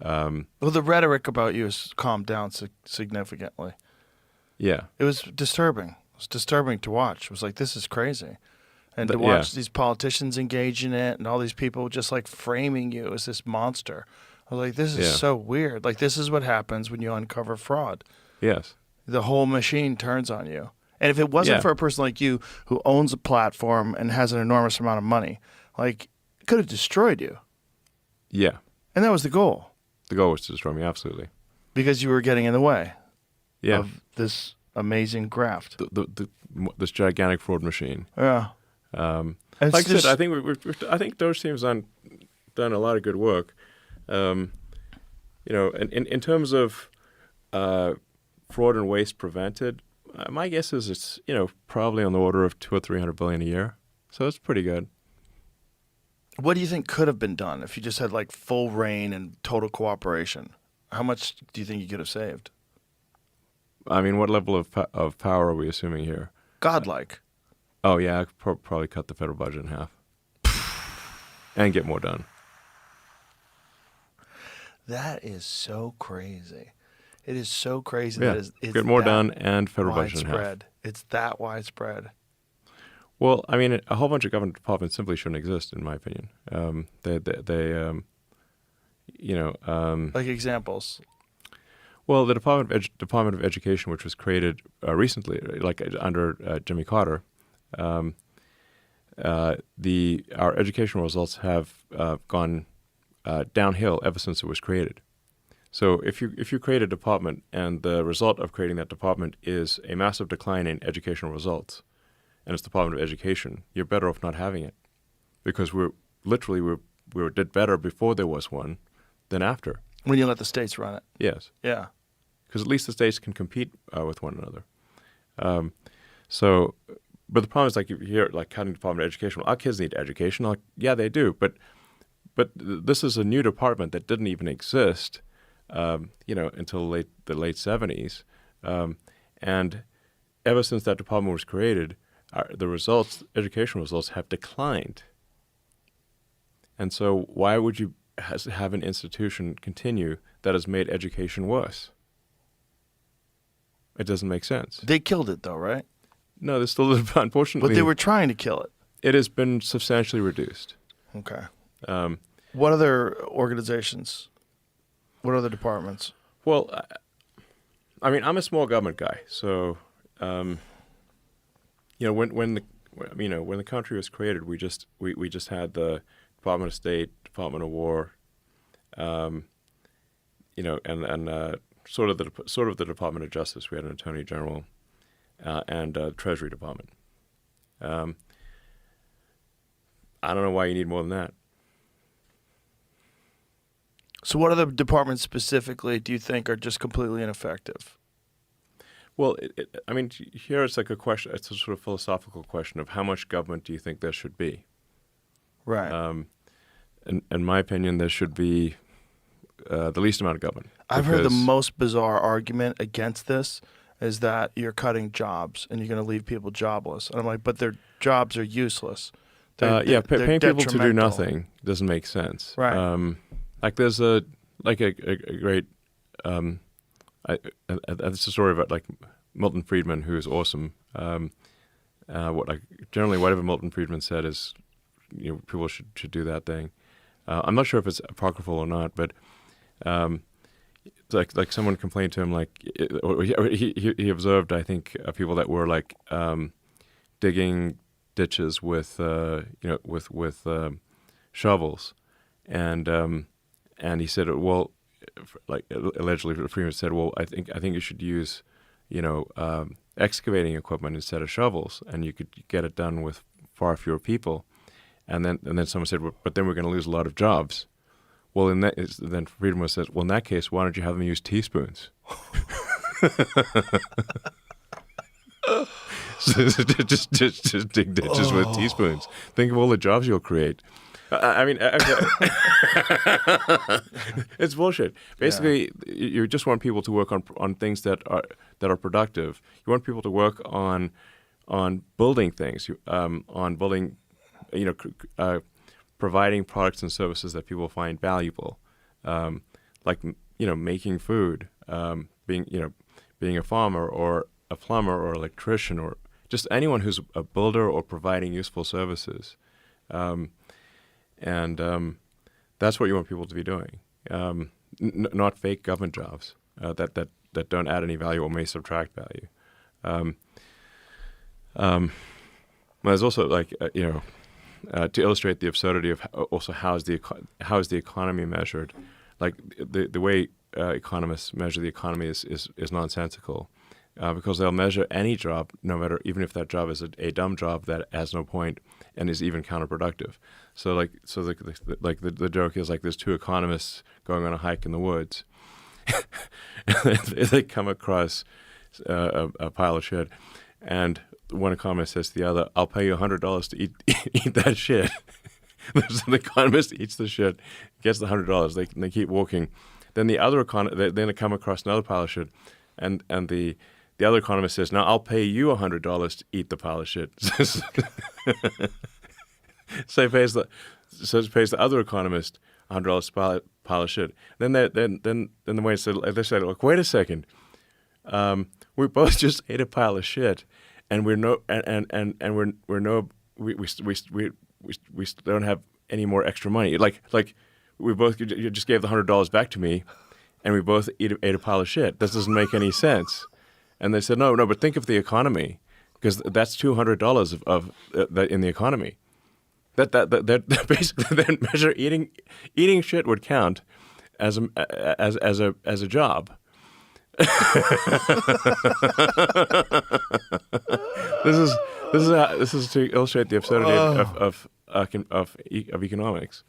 Well, the rhetoric about you has calmed down significantly. Yeah. It was disturbing. It was disturbing to watch. It was like, this is crazy. And to watch these politicians engage in it and all these people just like framing you as this monster. I was like, this is so weird. Like, this is what happens when you uncover fraud. Yes. The whole machine turns on you. And if it wasn't for a person like you who owns a platform and has an enormous amount of money, like, it could have destroyed you. Yeah. And that was the goal. The goal was to destroy me, absolutely. Because you were getting in the way of this amazing graft. This gigantic fraud machine. Yeah. Like I said, I think those teams done a lot of good work. You know, in terms of fraud and waste prevented, my guess is it's probably on the order of $200 or $300 billion a year. So it's pretty good. What do you think could have been done if you just had like full reign and total cooperation? How much do you think you could have saved? I mean, what level of power are we assuming here? Godlike. Oh yeah, I could probably cut the federal budget in half and get more done. That is so crazy. It is so crazy Yeah, that it's get more done and federal budget in half. widespread. It's that widespread. Well, I mean, a whole bunch of government departments simply shouldn't exist, in my opinion. Like examples. Well, the Department of Education, which was created recently, like under Jimmy Carter, our educational results have gone downhill ever since it was created. So if you create a department and the result of creating that department is a massive decline in educational results, and it's the Department of Education, you're better off not having it, because we did better before there was one than after. When you let the states run it. Yes. Yeah. Because at least the states can compete with one another. But the problem is, like, you hear like cutting Department of Education. Well, our kids need education. Like, yeah, they do. But this is a new department that didn't even exist, until the late 70s, and ever since that department was created, the education results have declined. And so, why would you have an institution continue that has made education worse? It doesn't make sense. They killed it, though, right? No, there's still, unfortunately. But they were trying to kill it. It has been substantially reduced. Okay. What other organizations? What other departments? Well, I mean, I'm a small government guy, so when the country was created, we just had the Department of State, Department of War, and sort of the Department of Justice. We had an Attorney General and Treasury Department. I don't know why you need more than that. So what other departments specifically do you think are just completely ineffective? Well, here it's like a question. It's a sort of philosophical question of how much government do you think there should be? Right. In my opinion, there should be the least amount of government. I've heard the most bizarre argument against this is that you're cutting jobs and you're going to leave people jobless. And I'm like, but their jobs are useless. Paying people to do nothing doesn't make sense. Right. Like there's a great it's a story about like Milton Friedman, who is awesome. Generally whatever Milton Friedman said is, people should do that thing. I'm not sure if it's apocryphal or not, but like someone complained to him, like he observed, I think, people that were like digging ditches with shovels, and he said, well, like allegedly Freeman said, well, I think you should use excavating equipment instead of shovels, and you could get it done with far fewer people. And then someone said, well, but then we're going to lose a lot of jobs. Well, then Friedman says, well, in that case, why don't you have them use teaspoons? just dig ditches with teaspoons. Think of all the jobs you'll create. It's bullshit. Basically, you just want people to work on things that are productive. You want people to work on building things, on building, providing products and services that people find valuable, making food, being a farmer or a plumber or electrician or just anyone who's a builder or providing useful services. And that's what you want people to be doing, not fake government jobs that don't add any value or may subtract value. There's also to illustrate the absurdity of how is the economy measured. Like the way economists measure the economy is nonsensical, because they'll measure any job, no matter, even if that job is a dumb job that has no point and is even counterproductive. So the joke is like there's two economists going on a hike in the woods. They come across a pile of shit, and one economist says to the other, "I'll pay you $100 to eat that shit." So the economist eats the shit, gets the $100. They keep walking. Then the other they come across another pile of shit, and the other economist says, "Now I'll pay you $100 to eat the pile of shit." So he pays the other economist $100 to pile of shit. Then the way they said, "Look, wait a second. We both just ate a pile of shit, and we don't have any more extra money. Like we both, you just gave the $100 back to me, and we both ate a pile of shit. This doesn't make any sense." And they said, "No, but think of the economy, because that's $200 of that in the economy. That basically that measure eating shit would count as a job." This is to illustrate the absurdity of economics.